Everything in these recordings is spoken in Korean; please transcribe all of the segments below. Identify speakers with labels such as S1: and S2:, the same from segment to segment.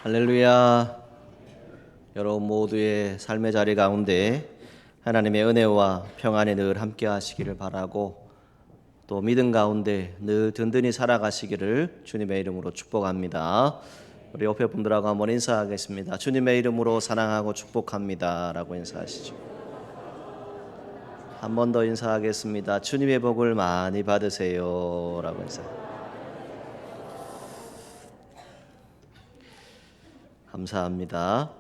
S1: 할렐루야. 여러분 모두의 삶의 자리 가운데 하나님의 은혜와 평안이 늘 함께 하시기를 바라고, 또 믿음 가운데 늘 든든히 살아가시기를 주님의 이름으로 축복합니다. 우리 옆에 분들하고 한번 인사하겠습니다. 주님의 이름으로 사랑하고 축복합니다 라고 인사하시죠. 한 번 더 인사하겠습니다. 주님의 복을 많이 받으세요 라고 인사. 감사합니다.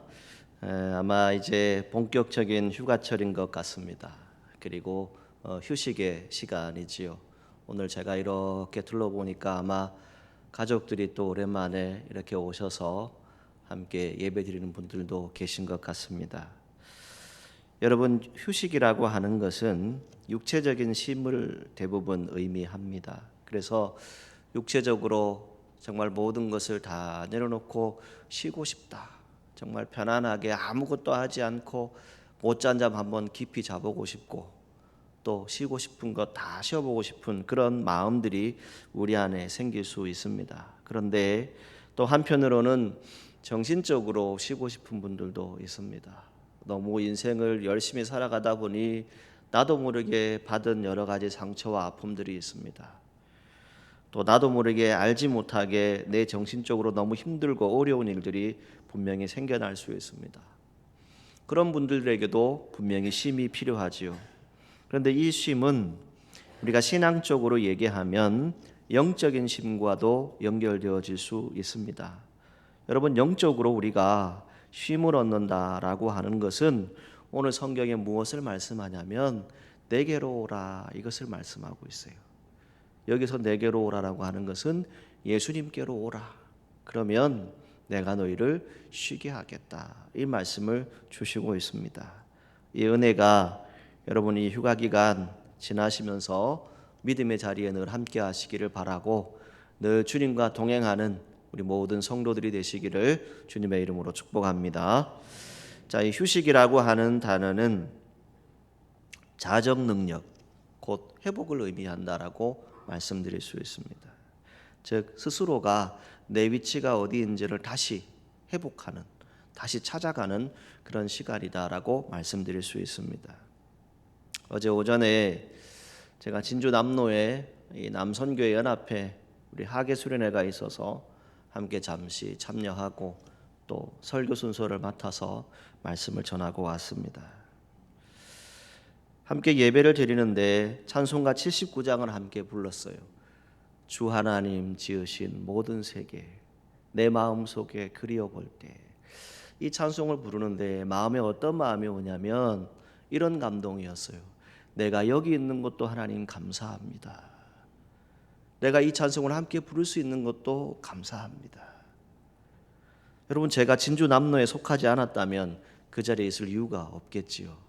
S1: 아마 이제 본격적인 휴가철인 것 같습니다. 그리고 휴식의 시간이지요. 오늘 제가 이렇게 둘러보니까 아마 가족들이 또 오랜만에 이렇게 오셔서 함께 예배 드리는 분들도 계신 것 같습니다. 여러분, 휴식이라고 하는 것은 육체적인 쉼을 대부분 의미합니다. 그래서 육체적으로 정말 모든 것을 다 내려놓고 쉬고 싶다, 정말 편안하게 아무것도 하지 않고 못잔 잠 한번 깊이 자보고 싶고, 또 쉬고 싶은 것 다 쉬어보고 싶은 그런 마음들이 우리 안에 생길 수 있습니다. 그런데 또 한편으로는 정신적으로 쉬고 싶은 분들도 있습니다. 너무 인생을 열심히 살아가다 보니 나도 모르게 받은 여러 가지 상처와 아픔들이 있습니다. 또 나도 모르게 알지 못하게 내 정신적으로 너무 힘들고 어려운 일들이 분명히 생겨날 수 있습니다. 그런 분들에게도 분명히 쉼이 필요하지요. 그런데 이 쉼은 우리가 신앙적으로 얘기하면 영적인 쉼과도 연결되어질 수 있습니다. 여러분, 영적으로 우리가 쉼을 얻는다라고 하는 것은 오늘 성경에 무엇을 말씀하냐면 내게로 오라, 이것을 말씀하고 있어요. 여기서 내게로 오라라고 하는 것은 예수님께로 오라, 그러면 내가 너희를 쉬게 하겠다, 이 말씀을 주시고 있습니다. 이 은혜가 여러분이 휴가 기간 지나시면서 믿음의 자리에 늘 함께 하시기를 바라고, 늘 주님과 동행하는 우리 모든 성도들이 되시기를 주님의 이름으로 축복합니다. 자, 이 휴식이라고 하는 단어는 자정 능력, 곧 회복을 의미한다라고 말씀드릴 수 있습니다. 즉, 스스로가 내 위치가 어디인지를 다시 회복하는, 다시 찾아가는 그런 시간이다라고 말씀드릴 수 있습니다. 어제 오전에 제가 진주 남로에 이 남선교회 연합회 우리 하계 수련회가 있어서 함께 잠시 참여하고 또 설교 순서를 맡아서 말씀을 전하고 왔습니다. 함께 예배를 드리는데 찬송가 79장을 함께 불렀어요. 주 하나님 지으신 모든 세계 내 마음속에 그리워볼 때, 이 찬송을 부르는데 마음에 어떤 마음이 오냐면 이런 감동이었어요. 내가 여기 있는 것도 하나님 감사합니다. 내가 이 찬송을 함께 부를 수 있는 것도 감사합니다. 여러분, 제가 진주 남로에 속하지 않았다면 그 자리에 있을 이유가 없겠지요.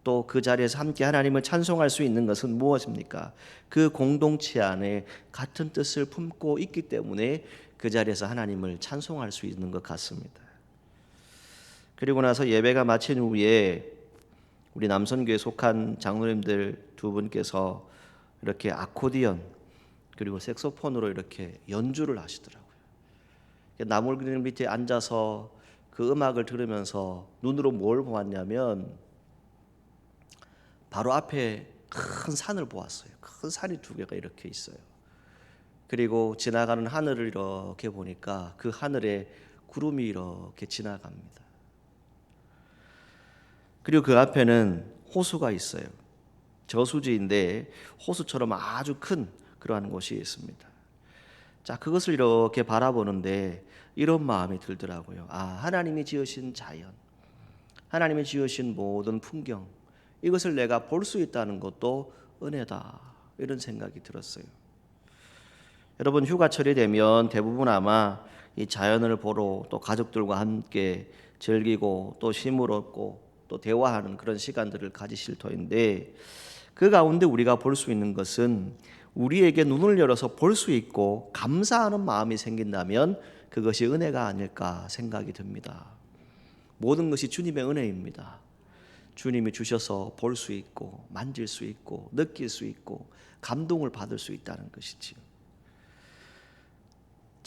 S1: 또 그 자리에서 함께 하나님을 찬송할 수 있는 것은 무엇입니까? 그 공동체 안에 같은 뜻을 품고 있기 때문에 그 자리에서 하나님을 찬송할 수 있는 것 같습니다. 그리고 나서 예배가 마친 후에 우리 남선교에 속한 장로님들 두 분께서 이렇게 아코디언 그리고 색소폰으로 이렇게 연주를 하시더라고요. 나무 그늘 밑에 앉아서 그 음악을 들으면서 눈으로 뭘 보았냐면 바로 앞에 큰 산을 보았어요. 큰 산이 두 개가 이렇게 있어요. 그리고 지나가는 하늘을 이렇게 보니까 그 하늘에 구름이 이렇게 지나갑니다. 그리고 그 앞에는 호수가 있어요. 저수지인데 호수처럼 아주 큰 그러한 곳이 있습니다. 자, 그것을 이렇게 바라보는데 이런 마음이 들더라고요. 아, 하나님이 지으신 자연, 하나님이 지으신 모든 풍경, 이것을 내가 볼 수 있다는 것도 은혜다, 이런 생각이 들었어요. 여러분, 휴가철이 되면 대부분 아마 이 자연을 보러 또 가족들과 함께 즐기고 또 쉼을 얻고 또 대화하는 그런 시간들을 가지실 터인데, 그 가운데 우리가 볼 수 있는 것은 우리에게 눈을 열어서 볼 수 있고 감사하는 마음이 생긴다면 그것이 은혜가 아닐까 생각이 듭니다. 모든 것이 주님의 은혜입니다. 주님이 주셔서 볼 수 있고 만질 수 있고 느낄 수 있고 감동을 받을 수 있다는 것이지요.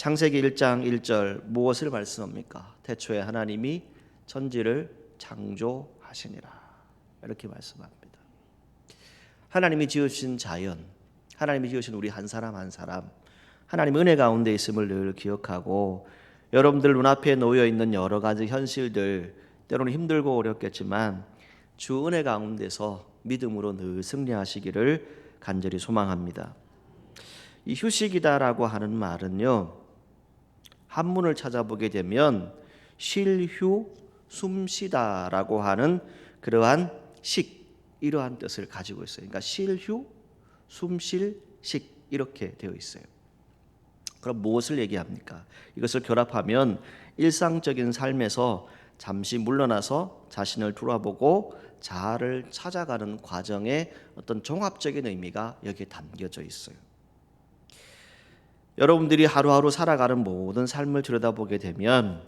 S1: 창세기 1장 1절 무엇을 말씀합니까? 태초에 하나님이 천지를 창조하시니라. 이렇게 말씀합니다. 하나님이 지으신 자연, 하나님이 지으신 우리 한 사람 한 사람, 하나님 은혜 가운데 있음을 늘 기억하고 여러분들 눈앞에 놓여 있는 여러 가지 현실들, 때로는 힘들고 어렵겠지만 주 은혜 가운데서 믿음으로 늘 승리하시기를 간절히 소망합니다. 이 휴식이다라고 하는 말은요, 한문을 찾아보게 되면 쉴휴 숨쉬다라고 하는 그러한 이러한 뜻을 가지고 있어요. 그러니까 쉴휴 숨쉴 식 이렇게 되어 있어요. 그럼 무엇을 얘기합니까? 이것을 결합하면 일상적인 삶에서 잠시 물러나서 자신을 돌아보고 자아를 찾아가는 과정의 어떤 종합적인 의미가 여기에 담겨져 있어요. 여러분들이 하루하루 살아가는 모든 삶을 들여다보게 되면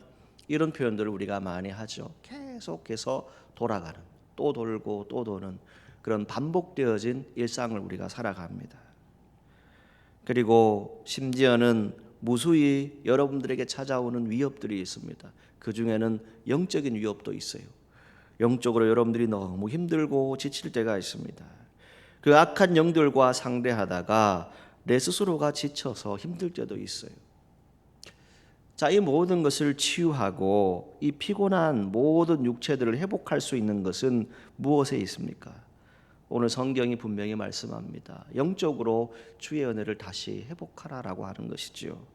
S1: 이런 표현들을 우리가 많이 하죠. 계속해서 돌아가는, 또 돌고 또 도는 그런 반복되어진 일상을 우리가 살아갑니다. 그리고 심지어는 무수히 여러분들에게 찾아오는 위협들이 있습니다. 그 중에는 영적인 위협도 있어요. 영적으로 여러분들이 너무 힘들고 지칠 때가 있습니다. 그 악한 영들과 상대하다가 내 스스로가 지쳐서 힘들 때도 있어요. 자, 이 모든 것을 치유하고 이 피곤한 모든 육체들을 회복할 수 있는 것은 무엇에 있습니까? 오늘 성경이 분명히 말씀합니다. 영적으로 주의 은혜를 다시 회복하라라고 하는 것이죠.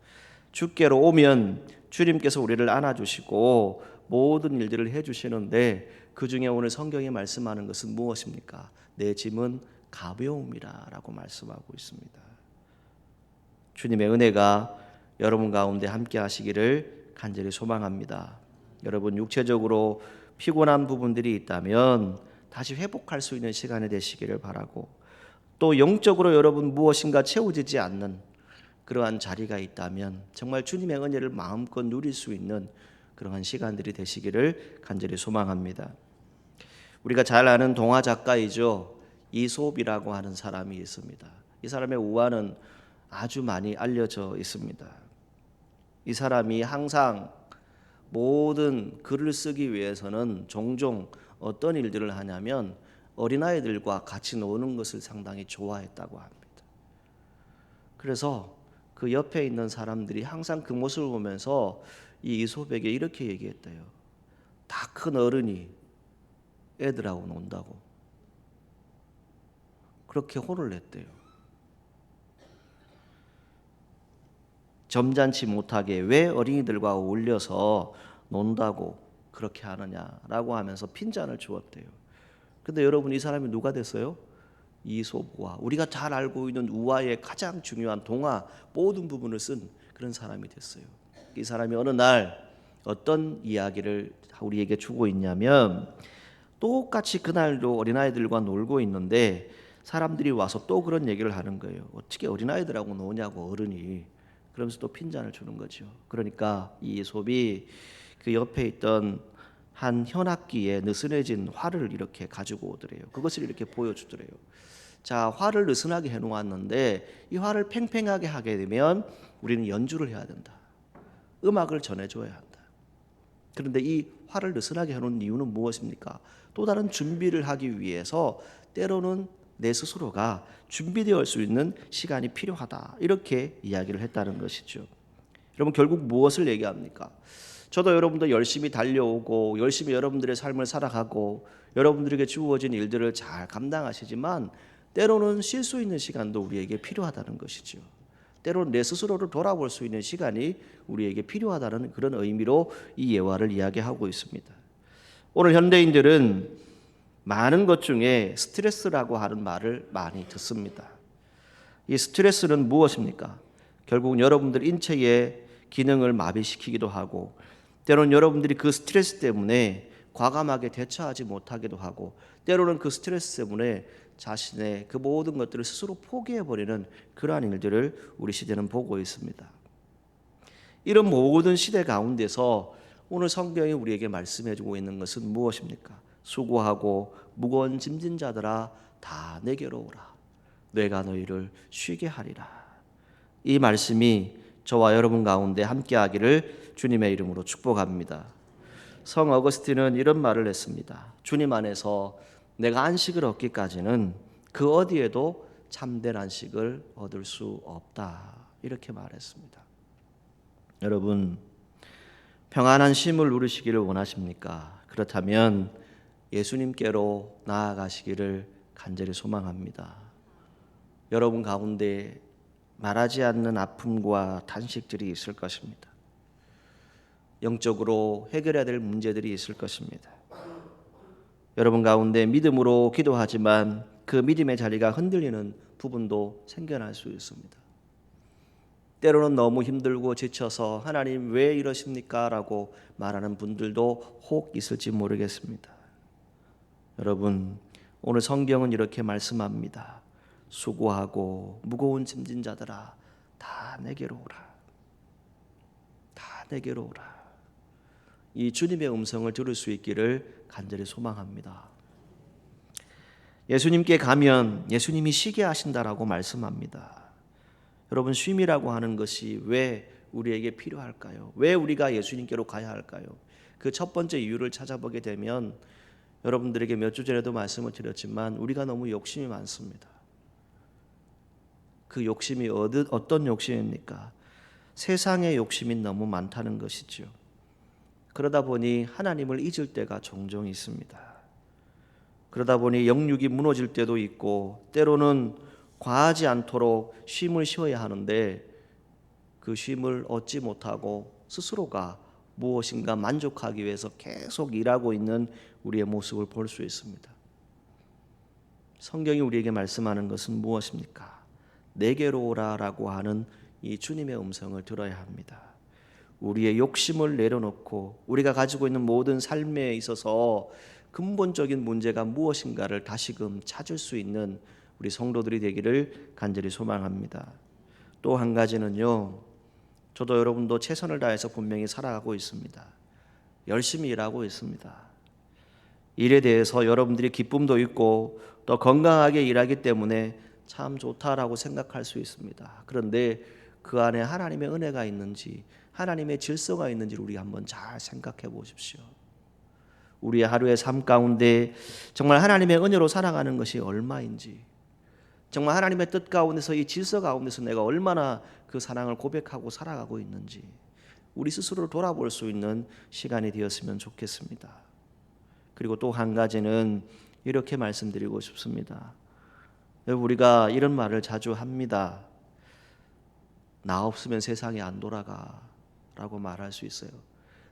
S1: 주께로 오면 주님께서 우리를 안아주시고 모든 일들을 해주시는데 그 중에 오늘 성경이 말씀하는 것은 무엇입니까? 내 짐은 가벼움이라라고 말씀하고 있습니다. 주님의 은혜가 여러분 가운데 함께 하시기를 간절히 소망합니다. 여러분 육체적으로 피곤한 부분들이 있다면 다시 회복할 수 있는 시간이 되시기를 바라고, 또 영적으로 여러분 무엇인가 채워지지 않는 그러한 자리가 있다면 정말 주님의 은혜를 마음껏 누릴 수 있는 그러한 시간들이 되시기를 간절히 소망합니다. 우리가 잘 아는 동화 작가이죠. 이솝이라고 하는 사람이 있습니다. 이 사람의 우화는 아주 많이 알려져 있습니다. 이 사람이 항상 모든 글을 쓰기 위해서는 종종 어떤 일들을 하냐면 어린아이들과 같이 노는 것을 상당히 좋아했다고 합니다. 그래서 그 옆에 있는 사람들이 항상 그 모습을 보면서 이 이솝에게 이렇게 얘기했대요. 다 큰 어른이 애들하고 논다고. 그렇게 혼을 냈대요. 점잖지 못하게 왜 어린이들과 어울려서 논다고 그렇게 하느냐라고 하면서 핀잔을 주었대요. 근데 여러분, 이 사람이 누가 됐어요? 이솝우화. 우리가 잘 알고 있는 우화의 가장 중요한 동화 모든 부분을 쓴 그런 사람이 됐어요. 이 사람이 어느 날 어떤 이야기를 우리에게 주고 있냐면, 똑같이 그날도 어린아이들과 놀고 있는데 사람들이 와서 또 그런 얘기를 하는 거예요. 어떻게 어린아이들하고 노냐고 어른이. 그러면서 또 핀잔을 주는 거죠. 그러니까 이 이솝이 그 옆에 있던 한 현악기에 느슨해진 활을 이렇게 가지고 오더래요. 그것을 이렇게 보여주더래요. 자, 활을 느슨하게 해놓았는데 이 활을 팽팽하게 하게 되면 우리는 연주를 해야 된다. 음악을 전해줘야 한다. 그런데 이 활을 느슨하게 해놓은 이유는 무엇입니까? 또 다른 준비를 하기 위해서 때로는 내 스스로가 준비되어 수 있는 시간이 필요하다. 이렇게 이야기를 했다는 것이죠. 여러분, 결국 무엇을 얘기합니까? 저도 여러분도 열심히 달려오고 열심히 여러분들의 삶을 살아가고 여러분들에게 주어진 일들을 잘 감당하시지만 때로는 쉴 수 있는 시간도 우리에게 필요하다는 것이죠. 때로는 내 스스로를 돌아볼 수 있는 시간이 우리에게 필요하다는 그런 의미로 이 예화를 이야기하고 있습니다. 오늘 현대인들은 많은 것 중에 스트레스라고 하는 말을 많이 듣습니다. 이 스트레스는 무엇입니까? 결국 여러분들 인체의 기능을 마비시키기도 하고, 때로는 여러분들이 그 스트레스 때문에 과감하게 대처하지 못하기도 하고, 때로는 그 스트레스 때문에 자신의 그 모든 것들을 스스로 포기해버리는 그러한 일들을 우리 시대는 보고 있습니다. 이런 모든 시대 가운데서 오늘 성경이 우리에게 말씀해주고 있는 것은 무엇입니까? 수고하고 무거운 짐진 자들아 다 내게로 오라. 내가 너희를 쉬게 하리라. 이 말씀이 저와 여러분 가운데 함께하기를 주님의 이름으로 축복합니다. 성 어거스틴은 이런 말을 했습니다. 주님 안에서 내가 안식을 얻기까지는 그 어디에도 참된 안식을 얻을 수 없다. 이렇게 말했습니다. 여러분, 평안한 쉼을 누리시기를 원하십니까? 그렇다면 예수님께로 나아가시기를 간절히 소망합니다. 여러분 가운데 말하지 않는 아픔과 탄식들이 있을 것입니다. 영적으로 해결해야 될 문제들이 있을 것입니다. 여러분 가운데 믿음으로 기도하지만 그 믿음의 자리가 흔들리는 부분도 생겨날 수 있습니다. 때로는 너무 힘들고 지쳐서 하나님 왜 이러십니까? 라고 말하는 분들도 혹 있을지 모르겠습니다. 여러분, 오늘 성경은 이렇게 말씀합니다. 수고하고 무거운 짐진 자들아 다 내게로 오라. 다 내게로 오라. 이 주님의 음성을 들을 수 있기를 간절히 소망합니다. 예수님께 가면 예수님이 쉬게 하신다라고 말씀합니다. 여러분, 쉼이라고 하는 것이 왜 우리에게 필요할까요? 왜 우리가 예수님께로 가야 할까요? 그 첫 번째 이유를 찾아보게 되면 여러분들에게 몇 주 전에도 말씀을 드렸지만 우리가 너무 욕심이 많습니다. 그 욕심이 어떤 욕심입니까? 세상의 욕심이 너무 많다는 것이죠. 그러다 보니 하나님을 잊을 때가 종종 있습니다. 그러다 보니 영육이 무너질 때도 있고 때로는 과하지 않도록 쉼을 쉬어야 하는데 그 쉼을 얻지 못하고 스스로가 무엇인가 만족하기 위해서 계속 일하고 있는 우리의 모습을 볼 수 있습니다. 성경이 우리에게 말씀하는 것은 무엇입니까? 내게로 오라라고 하는 이 주님의 음성을 들어야 합니다. 우리의 욕심을 내려놓고 우리가 가지고 있는 모든 삶에 있어서 근본적인 문제가 무엇인가를 다시금 찾을 수 있는 우리 성도들이 되기를 간절히 소망합니다. 또 한 가지는요, 저도 여러분도 최선을 다해서 분명히 살아가고 있습니다. 열심히 일하고 있습니다. 일에 대해서 여러분들이 기쁨도 있고 또 건강하게 일하기 때문에 참 좋다라고 생각할 수 있습니다. 그런데 그 안에 하나님의 은혜가 있는지 하나님의 질서가 있는지를 우리 한번 잘 생각해 보십시오. 우리의 하루의 삶 가운데 정말 하나님의 은혜로 살아가는 것이 얼마인지, 정말 하나님의 뜻 가운데서 이 질서 가운데서 내가 얼마나 그 사랑을 고백하고 살아가고 있는지 우리 스스로를 돌아볼 수 있는 시간이 되었으면 좋겠습니다. 그리고 또 한 가지는 이렇게 말씀드리고 싶습니다. 우리가 이런 말을 자주 합니다. 나 없으면 세상이 안 돌아가 라고 말할 수 있어요.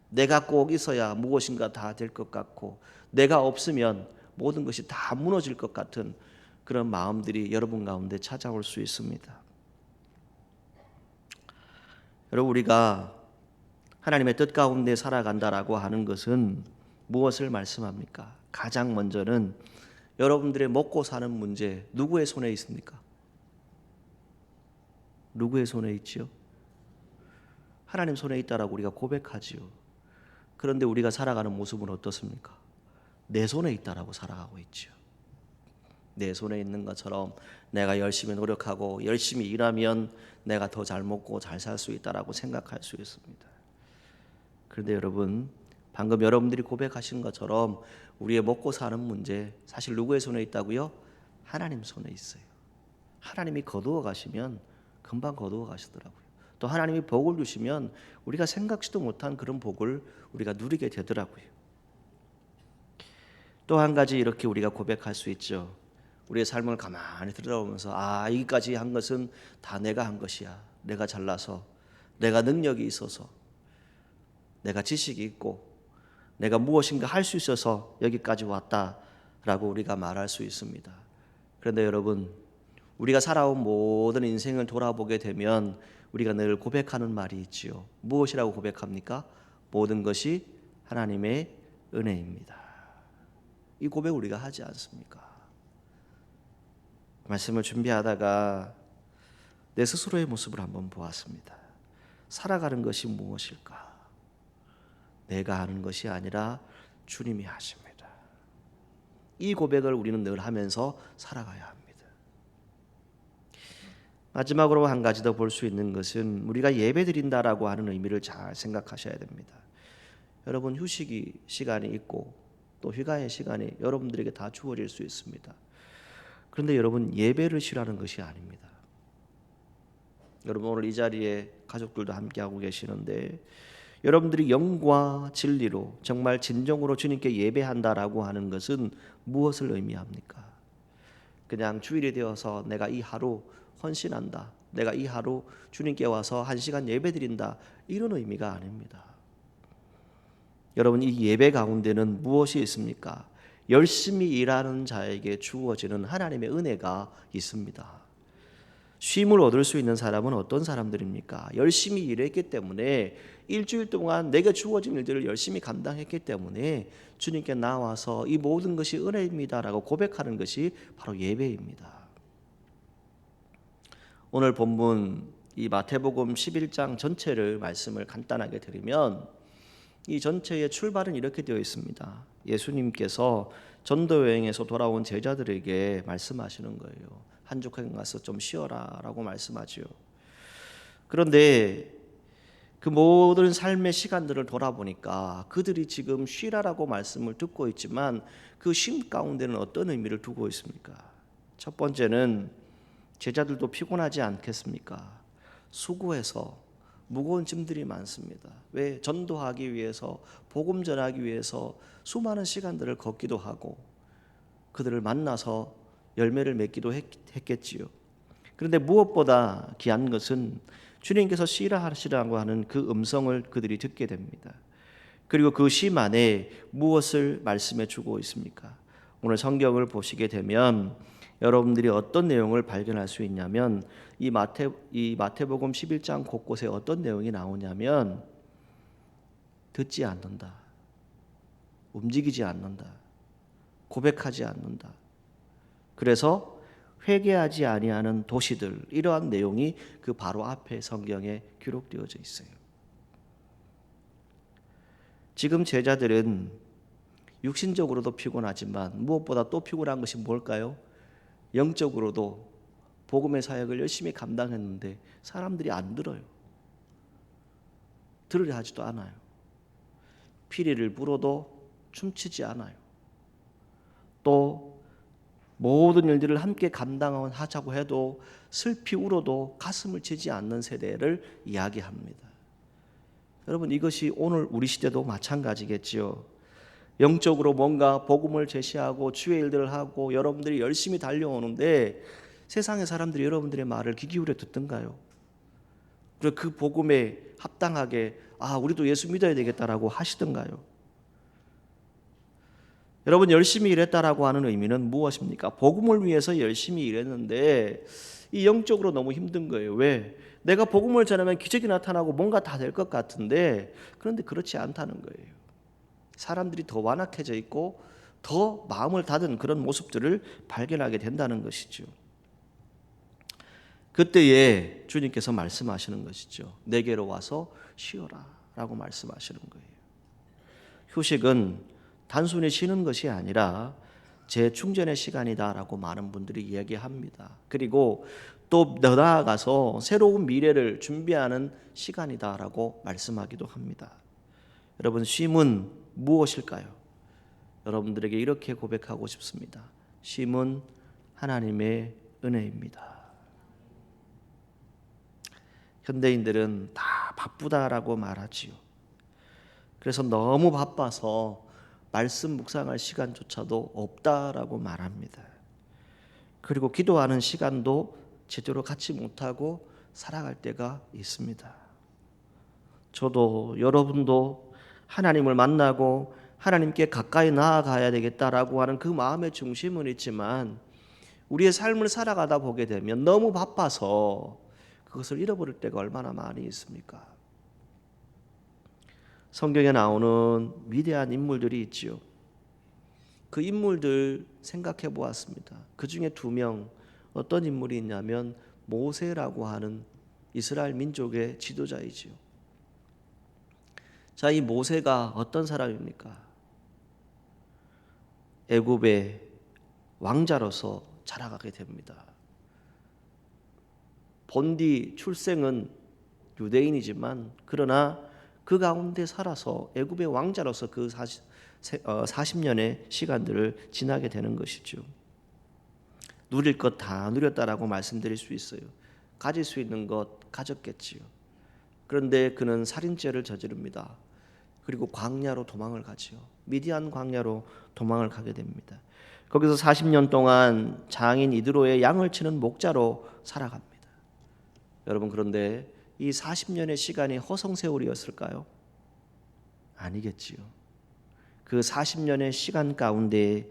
S1: 내가 꼭 있어야 무엇인가 다 될 것 같고 내가 없으면 모든 것이 다 무너질 것 같은 그런 마음들이 여러분 가운데 찾아올 수 있습니다. 여러분, 우리가 하나님의 뜻 가운데 살아간다라고 하는 것은 무엇을 말씀합니까? 가장 먼저는 여러분들의 먹고 사는 문제 누구의 손에 있습니까? 누구의 손에 있지요? 하나님 손에 있다라고 우리가 고백하지요. 그런데 우리가 살아가는 모습은 어떻습니까? 내 손에 있다라고 살아가고 있지요. 내 손에 있는 것처럼 내가 열심히 노력하고 열심히 일하면 내가 더 잘 먹고 잘 살 수 있다라고 생각할 수 있습니다. 그런데 여러분, 방금 여러분들이 고백하신 것처럼 우리의 먹고 사는 문제 사실 누구의 손에 있다고요? 하나님 손에 있어요. 하나님이 거두어 가시면 금방 거두어 가시더라고요. 또 하나님이 복을 주시면 우리가 생각지도 못한 그런 복을 우리가 누리게 되더라고요. 또 한 가지 이렇게 우리가 고백할 수 있죠. 우리의 삶을 가만히 들여다보면서 여기까지 한 것은 다 내가 한 것이야. 내가 잘나서, 내가 능력이 있어서, 내가 지식이 있고 내가 무엇인가 할 수 있어서 여기까지 왔다라고 우리가 말할 수 있습니다. 그런데 여러분, 우리가 살아온 모든 인생을 돌아보게 되면 우리가 늘 고백하는 말이 있지요. 무엇이라고 고백합니까? 모든 것이 하나님의 은혜입니다. 이 고백 우리가 하지 않습니까? 말씀을 준비하다가 내 스스로의 모습을 한번 보았습니다. 살아가는 것이 무엇일까? 내가 하는 것이 아니라 주님이 하십니다. 이 고백을 우리는 늘 하면서 살아가야 합니다. 마지막으로 한 가지 더 볼 수 있는 것은 우리가 예배 드린다라고 하는 의미를 잘 생각하셔야 됩니다. 여러분, 휴식이 시간이 있고 또 휴가의 시간이 여러분들에게 다 주어질 수 있습니다. 그런데 여러분, 예배를 쉬라는 것이 아닙니다. 여러분, 오늘 이 자리에 가족들도 함께하고 계시는데 여러분들이 영과 진리로 정말 진정으로 주님께 예배한다라고 하는 것은 무엇을 의미합니까? 그냥 주일이 되어서 내가 이 하루 헌신한다, 내가 이 하루 주님께 와서 1시간 예배 드린다, 이런 의미가 아닙니다. 여러분, 이 예배 가운데는 무엇이 있습니까? 열심히 일하는 자에게 주어지는 하나님의 은혜가 있습니다. 쉼을 얻을 수 있는 사람은 어떤 사람들입니까? 열심히 일했기 때문에 일주일 동안 내게 주어진 일들을 열심히 감당했기 때문에 주님께 나와서 이 모든 것이 은혜입니다라고 고백하는 것이 바로 예배입니다. 오늘 본문 이 마태복음 11장 전체를 말씀을 간단하게 드리면 이 전체의 출발은 이렇게 되어 있습니다. 예수님께서 전도 여행에서 돌아온 제자들에게 말씀하시는 거예요. 한적하게 가서 좀 쉬어라 라고 말씀하죠. 그런데 그 모든 삶의 시간들을 돌아보니까 그들이 지금 쉬라라고 말씀을 듣고 있지만 그 쉼 가운데는 어떤 의미를 두고 있습니까? 첫 번째는 제자들도 피곤하지 않겠습니까? 수고해서 무거운 짐들이 많습니다. 왜? 전도하기 위해서, 복음 전하기 위해서 수많은 시간들을 걷기도 하고 그들을 만나서 열매를 맺기도 했겠지요. 그런데 무엇보다 귀한 것은 주님께서 쉬라 하시라고 하는 그 음성을 그들이 듣게 됩니다. 그리고 그 쉼 안에 무엇을 말씀해 주고 있습니까? 오늘 성경을 보시게 되면 여러분들이 어떤 내용을 발견할 수 있냐면 이 마태복음 11장 곳곳에 어떤 내용이 나오냐면 듣지 않는다, 움직이지 않는다, 고백하지 않는다. 그래서 회개하지 아니하는 도시들, 이러한 내용이 그 바로 앞에 성경에 기록되어져 있어요. 지금 제자들은 육신적으로도 피곤하지만 무엇보다 또 피곤한 것이 뭘까요? 영적으로도 복음의 사역을 열심히 감당했는데 사람들이 안 들어요. 들으려 하지도 않아요. 피리를 불어도 춤추지 않아요. 또 모든 일들을 함께 감당하자고 해도 슬피 울어도 가슴을 치지 않는 세대를 이야기합니다. 여러분, 이것이 오늘 우리 시대도 마찬가지겠지요. 영적으로 뭔가 복음을 제시하고 주의 일들을 하고 여러분들이 열심히 달려오는데 세상의 사람들이 여러분들의 말을 귀 기울여 듣던가요? 그리고 그 복음에 합당하게 우리도 예수 믿어야 되겠다라고 하시던가요? 여러분, 열심히 일했다라고 하는 의미는 무엇입니까? 복음을 위해서 열심히 일했는데 이 영적으로 너무 힘든 거예요. 왜? 내가 복음을 전하면 기적이 나타나고 뭔가 다 될 것 같은데 그런데 그렇지 않다는 거예요. 사람들이 더 완악해져 있고 더 마음을 닫은 그런 모습들을 발견하게 된다는 것이죠. 그때에 주님께서 말씀하시는 것이죠. 내게로 와서 쉬어라 라고 말씀하시는 거예요. 휴식은 단순히 쉬는 것이 아니라 재충전의 시간이다라고 많은 분들이 이야기합니다. 그리고 또 더 나아가서 새로운 미래를 준비하는 시간이다라고 말씀하기도 합니다. 여러분, 쉼은 무엇일까요? 여러분들에게 이렇게 고백하고 싶습니다. 쉼은 하나님의 은혜입니다. 현대인들은 다 바쁘다라고 말하지요. 그래서 너무 바빠서 말씀 묵상할 시간조차도 없다라고 말합니다. 그리고 기도하는 시간도 제대로 갖지 못하고 살아갈 때가 있습니다. 저도 여러분도 하나님을 만나고 하나님께 가까이 나아가야 되겠다라고 하는 그 마음의 중심은 있지만 우리의 삶을 살아가다 보게 되면 너무 바빠서 그것을 잃어버릴 때가 얼마나 많이 있습니까? 성경에 나오는 위대한 인물들이 있지요. 그 인물들 생각해 보았습니다. 그 중에 2명, 어떤 인물이 있냐면 모세라고 하는 이스라엘 민족의 지도자이지요. 자, 이 모세가 어떤 사람입니까? 애굽의 왕자로서 자라가게 됩니다. 본디 출생은 유대인이지만 그러나 그 가운데 살아서 애굽의 왕자로서 그 40년의 시간들을 지나게 되는 것이죠. 누릴 것 다 누렸다라고 말씀드릴 수 있어요. 가질 수 있는 것 가졌겠지요. 그런데 그는 살인죄를 저지릅니다. 그리고 광야로 도망을 가지요. 미디안 광야로 도망을 가게 됩니다. 거기서 40년 동안 장인 이드로의 양을 치는 목자로 살아갑니다. 여러분, 그런데 이 40년의 시간이 허송세월이었을까요? 아니겠지요. 그 40년의 시간 가운데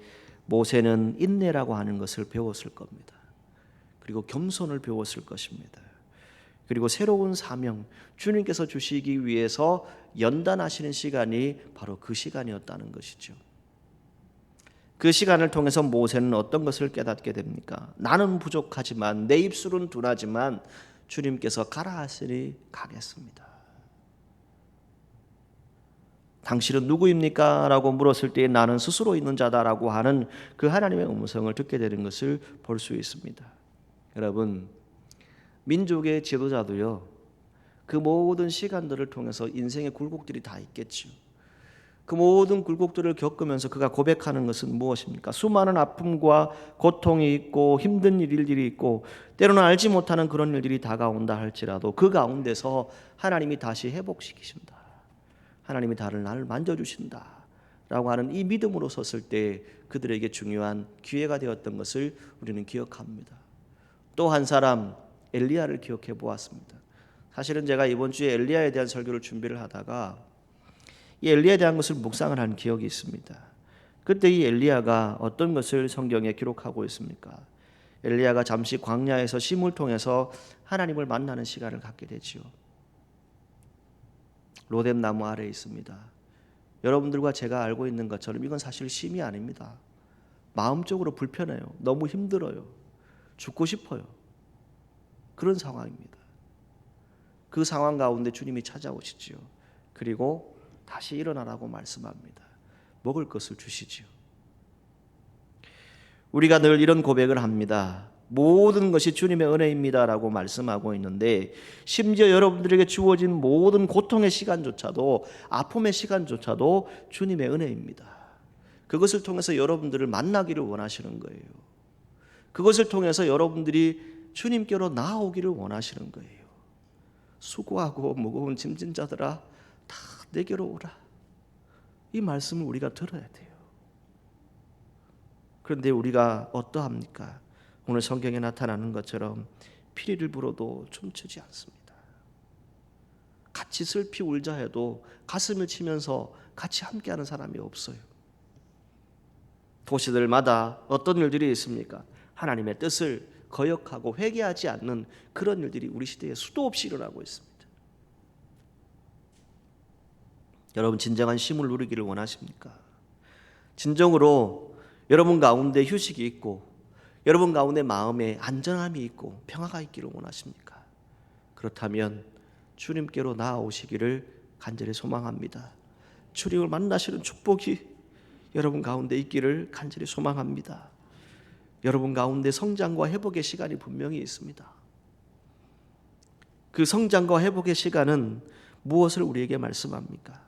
S1: 모세는 인내라고 하는 것을 배웠을 겁니다. 그리고 겸손을 배웠을 것입니다. 그리고 새로운 사명, 주님께서 주시기 위해서 연단하시는 시간이 바로 그 시간이었다는 것이죠. 그 시간을 통해서 모세는 어떤 것을 깨닫게 됩니까? 나는 부족하지만, 내 입술은 둔하지만 주님께서 가라 하시니 가겠습니다. 당신은 누구입니까? 라고 물었을 때 나는 스스로 있는 자다라고 하는 그 하나님의 음성을 듣게 되는 것을 볼 수 있습니다. 여러분, 민족의 지도자도요, 그 모든 시간들을 통해서 인생의 굴곡들이 다 있겠죠. 그 모든 굴곡들을 겪으면서 그가 고백하는 것은 무엇입니까? 수많은 아픔과 고통이 있고 힘든 일들이 있고 때로는 알지 못하는 그런 일들이 다가온다 할지라도 그 가운데서 하나님이 다시 회복시키신다, 하나님이 나를 만져주신다 라고 하는 이 믿음으로 섰을 때 그들에게 중요한 기회가 되었던 것을 우리는 기억합니다. 또 한 사람, 엘리야를 기억해 보았습니다. 사실은 제가 이번 주에 엘리야에 대한 설교를 준비를 하다가 이 엘리야에 대한 것을 묵상을 한 기억이 있습니다. 그때 이 엘리야가 어떤 것을 성경에 기록하고 있습니까? 엘리야가 잠시 광야에서 심을 통해서 하나님을 만나는 시간을 갖게 되지요. 로뎀 나무 아래에 있습니다. 여러분들과 제가 알고 있는 것처럼 이건 사실 심이 아닙니다. 마음적으로 불편해요. 너무 힘들어요. 죽고 싶어요. 그런 상황입니다. 그 상황 가운데 주님이 찾아오시지요. 그리고 다시 일어나라고 말씀합니다. 먹을 것을 주시지요. 우리가 늘 이런 고백을 합니다. 모든 것이 주님의 은혜입니다라고 말씀하고 있는데 심지어 여러분들에게 주어진 모든 고통의 시간조차도, 아픔의 시간조차도 주님의 은혜입니다. 그것을 통해서 여러분들을 만나기를 원하시는 거예요. 그것을 통해서 여러분들이 주님께로 나아오기를 원하시는 거예요. 수고하고 무거운 짐진 자들아 다 내게로 오라. 이 말씀을 우리가 들어야 돼요. 그런데 우리가 어떠합니까? 오늘 성경에 나타나는 것처럼 피리를 불어도 춤추지 않습니다. 같이 슬피 울자 해도 가슴을 치면서 같이 함께하는 사람이 없어요. 도시들마다 어떤 일들이 있습니까? 하나님의 뜻을 거역하고 회개하지 않는 그런 일들이 우리 시대에 수도 없이 일어나고 있습니다. 여러분, 진정한 쉼을 누리기를 원하십니까? 진정으로 여러분 가운데 휴식이 있고 여러분 가운데 마음에 안전함이 있고 평화가 있기를 원하십니까? 그렇다면 주님께로 나아오시기를 간절히 소망합니다. 주님을 만나시는 축복이 여러분 가운데 있기를 간절히 소망합니다. 여러분 가운데 성장과 회복의 시간이 분명히 있습니다. 그 성장과 회복의 시간은 무엇을 우리에게 말씀합니까?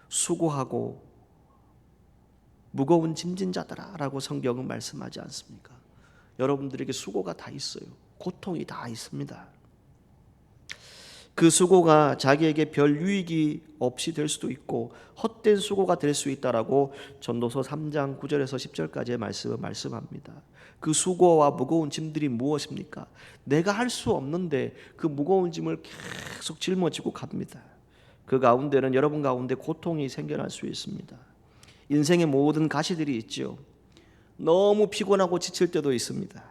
S1: 수고하고 무거운 짐진 자들아 라고 성경은 말씀하지 않습니까? 여러분들에게 수고가 다 있어요. 고통이 다 있습니다. 그 수고가 자기에게 별 유익이 없이 될 수도 있고 헛된 수고가 될 수 있다라고 전도서 3장 9절에서 10절까지의 말씀을 말씀합니다. 그 수고와 무거운 짐들이 무엇입니까? 내가 할 수 없는데 그 무거운 짐을 계속 짊어지고 갑니다. 그 가운데는 여러분 가운데 고통이 생겨날 수 있습니다. 인생의 모든 가시들이 있죠. 너무 피곤하고 지칠 때도 있습니다.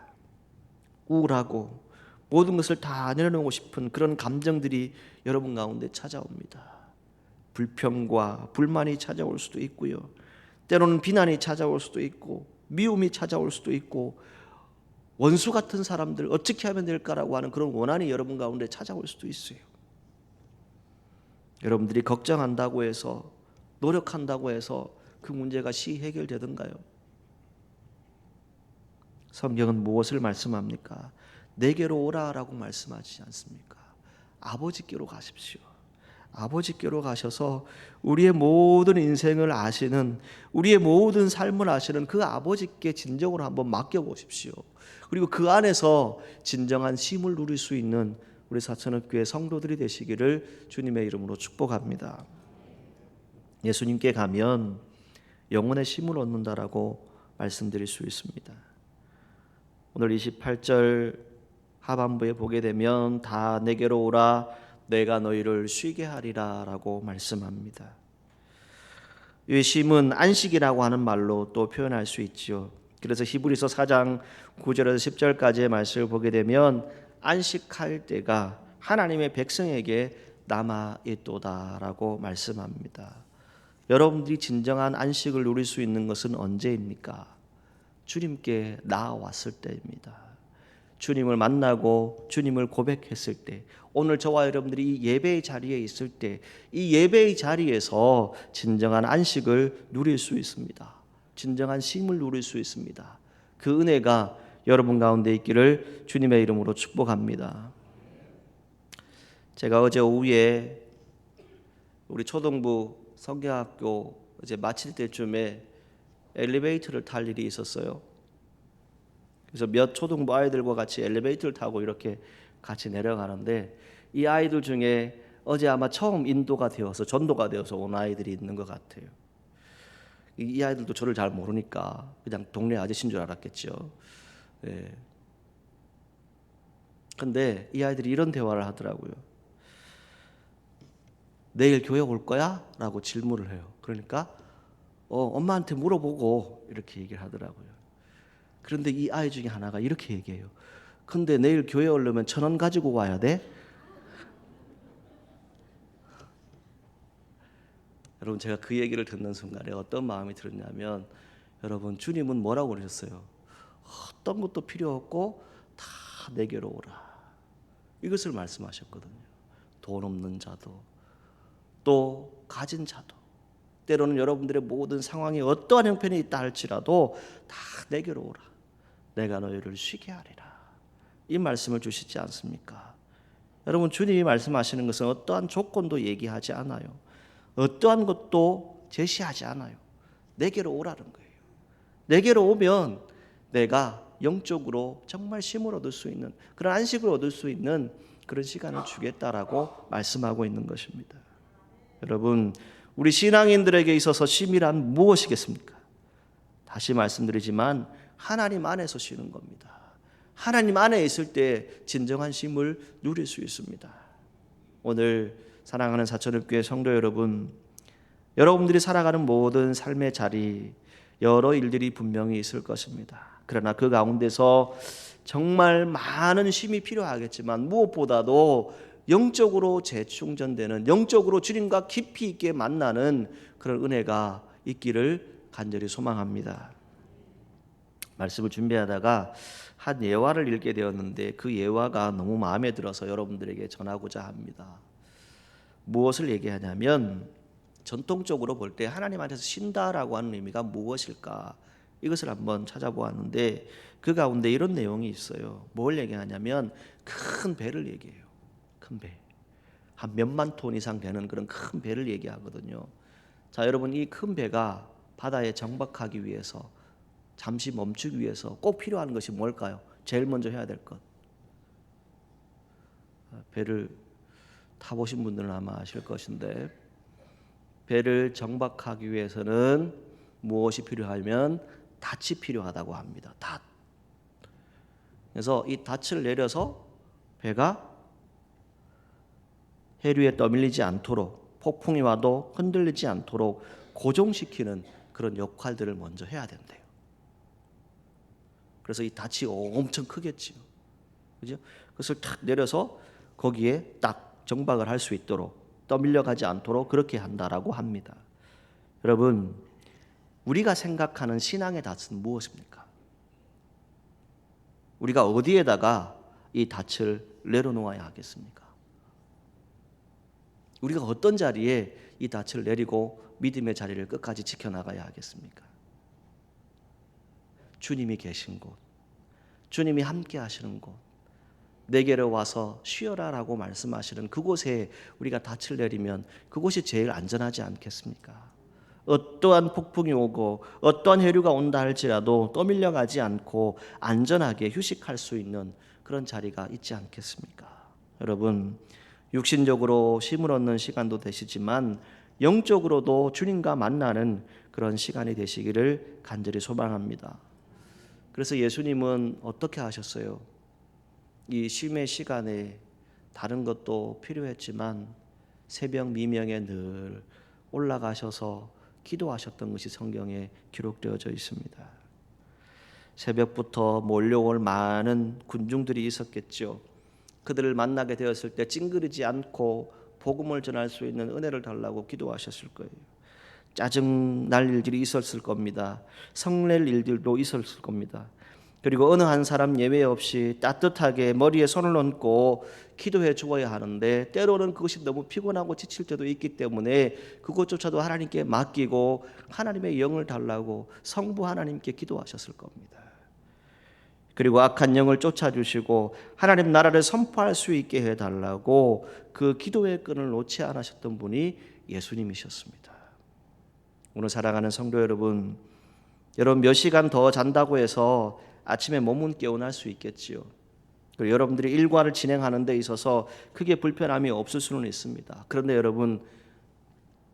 S1: 우울하고 모든 것을 다 내려놓고 싶은 그런 감정들이 여러분 가운데 찾아옵니다. 불평과 불만이 찾아올 수도 있고요. 때로는 비난이 찾아올 수도 있고 미움이 찾아올 수도 있고 원수 같은 사람들 어떻게 하면 될까라고 하는 그런 원한이 여러분 가운데 찾아올 수도 있어요. 여러분들이 걱정한다고 해서 노력한다고 해서 그 문제가 해결되던가요? 성경은 무엇을 말씀합니까? 내게로 오라라고 말씀하시지 않습니까? 아버지께로 가십시오. 아버지께로 가셔서 우리의 모든 인생을 아시는, 우리의 모든 삶을 아시는 그 아버지께 진정으로 한번 맡겨보십시오. 그리고 그 안에서 진정한 쉼을 누릴 수 있는 우리 사천읍교회 성도들이 되시기를 주님의 이름으로 축복합니다. 예수님께 가면 영혼의 쉼을 얻는다라고 말씀드릴 수 있습니다. 오늘 28절 하반부에 보게 되면 다 내게로 오라 내가 너희를 쉬게 하리라 라고 말씀합니다. 이 쉼은 안식이라고 하는 말로 또 표현할 수 있지요. 그래서 히브리서 4장 9절에서 10절까지의 말씀을 보게 되면 안식할 때가 하나님의 백성에게 남아있도다라고 말씀합니다. 여러분들이 진정한 안식을 누릴 수 있는 것은 언제입니까? 주님께 나아왔을 때입니다. 주님을 만나고 주님을 고백했을 때, 오늘 저와 여러분들이 이 예배의 자리에 있을 때, 이 예배의 자리에서 진정한 안식을 누릴 수 있습니다. 진정한 쉼을 누릴 수 있습니다. 그 은혜가 여러분 가운데 있기를 주님의 이름으로 축복합니다. 제가 어제 오후에 우리 초등부 성경학교 이제 마칠 때쯤에 엘리베이터를 탈 일이 있었어요. 그래서 몇 초등부 아이들과 같이 엘리베이터를 타고 이렇게 같이 내려가는데, 이 아이들 중에 어제 아마 처음 인도가 되어서 전도가 되어서 온 아이들이 있는 것 같아요. 이 아이들도 저를 잘 모르니까 그냥 동네 아저씨인 줄 알았겠죠. 예. 근데 이 아이들이 이런 대화를 하더라고요. 내일 교회 올 거야? 라고 질문을 해요. 그러니까 엄마한테 물어보고 이렇게 얘기를 하더라고요. 그런데 이 아이 중에 하나가 이렇게 얘기해요. 근데 내일 교회 오려면 1,000원 가지고 와야 돼? 여러분, 제가 그 얘기를 듣는 순간에 어떤 마음이 들었냐면, 여러분, 주님은 뭐라고 그러셨어요? 어떤 것도 필요 없고 다 내게로 오라, 이것을 말씀하셨거든요. 돈 없는 자도 또 가진 자도, 때로는 여러분들의 모든 상황이 어떠한 형편이 있다 할지라도 다 내게로 오라, 내가 너희를 쉬게 하리라, 이 말씀을 주시지 않습니까? 여러분, 주님이 말씀하시는 것은 어떠한 조건도 얘기하지 않아요. 어떠한 것도 제시하지 않아요. 내게로 오라는 거예요. 내게로 오면 내가 영적으로 정말 쉼을 얻을 수 있는, 그런 안식을 얻을 수 있는 그런 시간을 주겠다라고 말씀하고 있는 것입니다. 여러분, 우리 신앙인들에게 있어서 쉼이란 무엇이겠습니까? 다시 말씀드리지만 하나님 안에서 쉬는 겁니다. 하나님 안에 있을 때 진정한 쉼을 누릴 수 있습니다. 오늘 사랑하는 사천읍교회 성도 여러분, 여러분들이 살아가는 모든 삶의 자리, 여러 일들이 분명히 있을 것입니다. 그러나 그 가운데서 정말 많은 쉼이 필요하겠지만, 무엇보다도 영적으로 재충전되는, 영적으로 주님과 깊이 있게 만나는 그런 은혜가 있기를 간절히 소망합니다. 말씀을 준비하다가 한 예화를 읽게 되었는데, 그 예화가 너무 마음에 들어서 여러분들에게 전하고자 합니다. 무엇을 얘기하냐면, 전통적으로 볼 때 하나님 안에서 쉰다라고 하는 의미가 무엇일까, 이것을 한번 찾아보았는데, 그 가운데 이런 내용이 있어요. 뭘 얘기하냐면 큰 배를 얘기해요. 큰 배, 한 몇만 톤 이상 되는 그런 큰 배를 얘기하거든요. 자, 여러분, 이 큰 배가 바다에 정박하기 위해서, 잠시 멈추기 위해서 꼭 필요한 것이 뭘까요? 제일 먼저 해야 될 것. 배를 타보신 분들은 아마 아실 것인데, 배를 정박하기 위해서는 무엇이 필요하면 닻이 필요하다고 합니다. 닻. 그래서 이 닻을 내려서 배가 해류에 떠밀리지 않도록, 폭풍이 와도 흔들리지 않도록 고정시키는 그런 역할들을 먼저 해야 된대요. 그래서 이 닻이 엄청 크겠지요. 그죠? 그것을 탁 내려서 거기에 딱 정박을 할 수 있도록, 떠밀려가지 않도록 그렇게 한다라고 합니다. 여러분, 우리가 생각하는 신앙의 닻은 무엇입니까? 우리가 어디에다가 이 닻을 내려놓아야 하겠습니까? 우리가 어떤 자리에 이 닻을 내리고 믿음의 자리를 끝까지 지켜나가야 하겠습니까? 주님이 계신 곳, 주님이 함께 하시는 곳, 내게로 와서 쉬어라라고 말씀하시는 그곳에 우리가 닻을 내리면 그곳이 제일 안전하지 않겠습니까? 어떠한 폭풍이 오고 어떠한 해류가 온다 할지라도 떠밀려가지 않고 안전하게 휴식할 수 있는 그런 자리가 있지 않겠습니까? 여러분, 육신적으로 쉼을 얻는 시간도 되시지만 영적으로도 주님과 만나는 그런 시간이 되시기를 간절히 소망합니다. 그래서 예수님은 어떻게 하셨어요? 이 쉼의 시간에 다른 것도 필요했지만 새벽 미명에 늘 올라가셔서 기도하셨던 것이 성경에 기록되어져 있습니다. 새벽부터 몰려올 많은 군중들이 있었겠죠. 그들을 만나게 되었을 때 찡그리지 않고 복음을 전할 수 있는 은혜를 달라고 기도하셨을 거예요. 짜증 날 일들이 있었을 겁니다. 성낼 일들도 있었을 겁니다. 그리고 어느 한 사람 예외 없이 따뜻하게 머리에 손을 얹고 기도해 주어야 하는데 때로는 그것이 너무 피곤하고 지칠 때도 있기 때문에 그것조차도 하나님께 맡기고 하나님의 영을 달라고 성부 하나님께 기도하셨을 겁니다. 그리고 악한 영을 쫓아주시고 하나님 나라를 선포할 수 있게 해달라고 그 기도의 끈을 놓지 않으셨던 분이 예수님이셨습니다. 오늘 사랑하는 성도 여러분, 여러분 몇 시간 더 잔다고 해서 아침에 몸은 깨어날 수 있겠지요. 그리고 여러분들이 일과를 진행하는 데 있어서 크게 불편함이 없을 수는 있습니다. 그런데 여러분,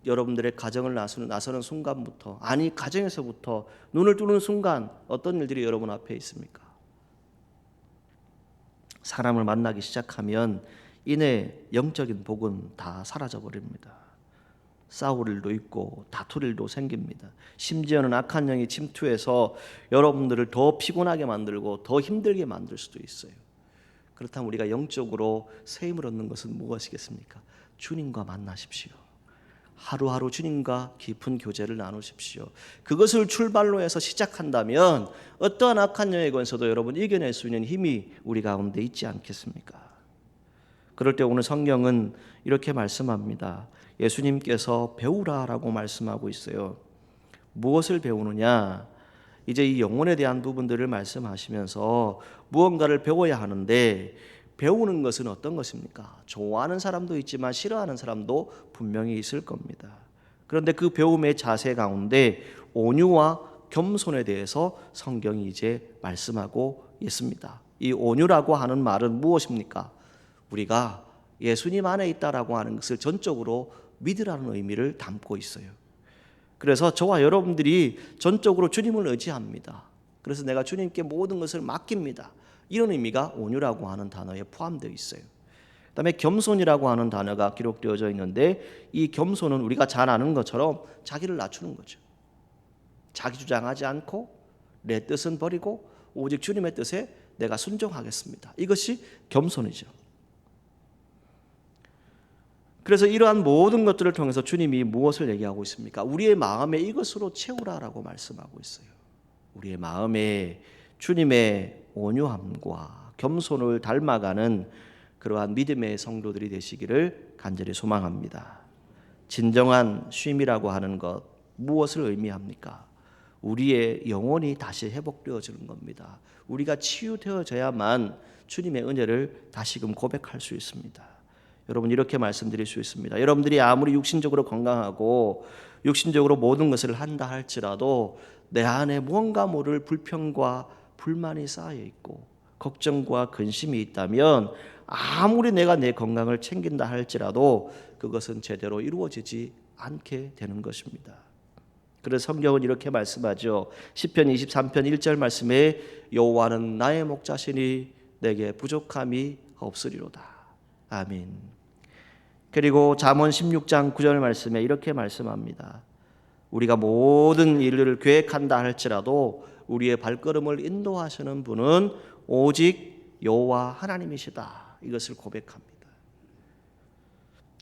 S1: 여러분들의 가정을 나서는 순간부터, 아니 가정에서부터 눈을 뜨는 순간 어떤 일들이 여러분 앞에 있습니까? 사람을 만나기 시작하면 이내 영적인 복은 다 사라져 버립니다. 싸울 일도 있고 다툴 일도 생깁니다. 심지어는 악한 영이 침투해서 여러분들을 더 피곤하게 만들고 더 힘들게 만들 수도 있어요. 그렇다면 우리가 영적으로 새 힘을 얻는 것은 무엇이겠습니까? 주님과 만나십시오. 하루하루 주님과 깊은 교제를 나누십시오. 그것을 출발로 해서 시작한다면 어떠한 악한 영에 관해서도 여러분 이겨낼 수 있는 힘이 우리 가운데 있지 않겠습니까? 그럴 때 오늘 성경은 이렇게 말씀합니다. 예수님께서 배우라라고 말씀하고 있어요. 무엇을 배우느냐? 이제 이 영혼에 대한 부분들을 말씀하시면서 무언가를 배워야 하는데 배우는 것은 어떤 것입니까? 좋아하는 사람도 있지만 싫어하는 사람도 분명히 있을 겁니다. 그런데 그 배움의 자세 가운데 온유와 겸손에 대해서 성경이 이제 말씀하고 있습니다. 이 온유라고 하는 말은 무엇입니까? 우리가 예수님 안에 있다라고 하는 것을 전적으로 믿으라는 의미를 담고 있어요. 그래서 저와 여러분들이 전적으로 주님을 의지합니다. 그래서 내가 주님께 모든 것을 맡깁니다. 이런 의미가 온유라고 하는 단어에 포함되어 있어요. 그다음에 겸손이라고 하는 단어가 기록되어져 있는데 이 겸손은 우리가 잘 아는 것처럼 자기를 낮추는 거죠. 자기 주장하지 않고 내 뜻은 버리고 오직 주님의 뜻에 내가 순종하겠습니다. 이것이 겸손이죠. 그래서 이러한 모든 것들을 통해서 주님이 무엇을 얘기하고 있습니까? 우리의 마음에 이것으로 채우라라고 말씀하고 있어요. 우리의 마음에 주님의 온유함과 겸손을 닮아가는 그러한 믿음의 성도들이 되시기를 간절히 소망합니다. 진정한 쉼이라고 하는 것 무엇을 의미합니까? 우리의 영혼이 다시 회복되어지는 겁니다. 우리가 치유되어져야만 주님의 은혜를 다시금 고백할 수 있습니다. 여러분 이렇게 말씀드릴 수 있습니다. 여러분들이 아무리 육신적으로 건강하고 육신적으로 모든 것을 한다 할지라도 내 안에 무언가 모를 불평과 불만이 쌓여 있고 걱정과 근심이 있다면 아무리 내가 내 건강을 챙긴다 할지라도 그것은 제대로 이루어지지 않게 되는 것입니다. 그래서 성경은 이렇게 말씀하죠. 시편 23편 1절 말씀에 여호와는 나의 목자시니 내게 부족함이 없으리로다. 아멘. 그리고 잠언 16장 9절 말씀에 이렇게 말씀합니다. 우리가 모든 일을 계획한다 할지라도 우리의 발걸음을 인도하시는 분은 오직 여호와 하나님이시다. 이것을 고백합니다.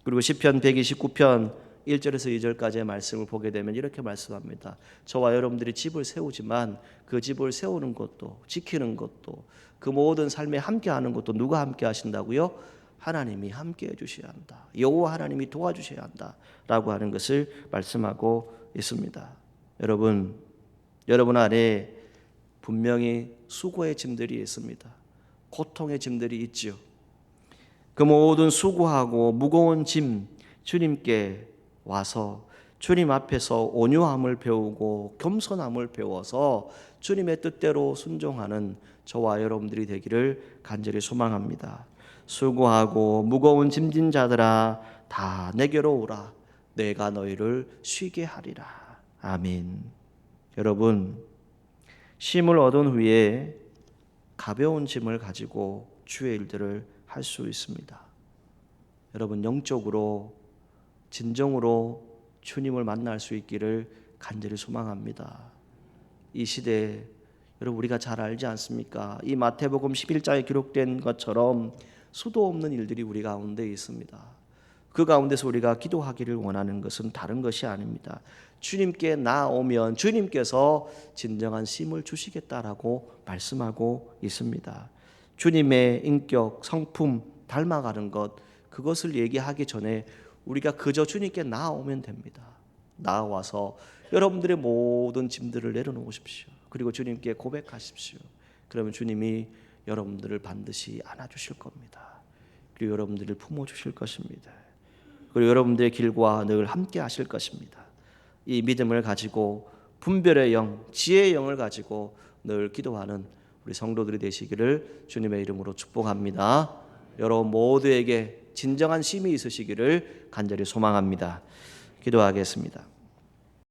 S1: 그리고 시편 129편 1절에서 2절까지의 말씀을 보게 되면 이렇게 말씀합니다. 저와 여러분들이 집을 세우지만 그 집을 세우는 것도 지키는 것도 그 모든 삶에 함께하는 것도 누가 함께 하신다고요? 하나님이 함께 해주셔야 한다. 여호와 하나님이 도와주셔야 한다라고 하는 것을 말씀하고 있습니다. 여러분 안에 분명히 수고의 짐들이 있습니다. 고통의 짐들이 있지요. 그 모든 수고하고 무거운 짐 주님께 와서 주님 앞에서 온유함을 배우고 겸손함을 배워서 주님의 뜻대로 순종하는 저와 여러분들이 되기를 간절히 소망합니다. 수고하고 무거운 짐진 자들아 다 내게로 오라. 내가 너희를 쉬게 하리라. 아멘. 여러분, 쉼을 얻은 후에 가벼운 짐을 가지고 주의 일들을 할 수 있습니다. 여러분, 영적으로 진정으로 주님을 만날 수 있기를 간절히 소망합니다. 이 시대에 여러분, 우리가 잘 알지 않습니까? 이 마태복음 11장에 기록된 것처럼 수도 없는 일들이 우리 가운데 있습니다. 그 가운데서 우리가 기도하기를 원하는 것은 다른 것이 아닙니다. 주님께 나오면 주님께서 진정한 쉼을 주시겠다라고 말씀하고 있습니다. 주님의 인격, 성품 닮아가는 것, 그것을 얘기하기 전에 우리가 그저 주님께 나오면 됩니다. 나와서 여러분들의 모든 짐들을 내려놓으십시오. 그리고 주님께 고백하십시오. 그러면 주님이 여러분들을 반드시 안아주실 겁니다. 그리고 여러분들을 품어주실 것입니다. 그리고 여러분들의 길과 늘 함께 하실 것입니다. 이 믿음을 가지고 분별의 영, 지혜의 영을 가지고 늘 기도하는 우리 성도들이 되시기를 주님의 이름으로 축복합니다. 여러분 모두에게 진정한 쉼이 있으시기를 간절히 소망합니다. 기도하겠습니다.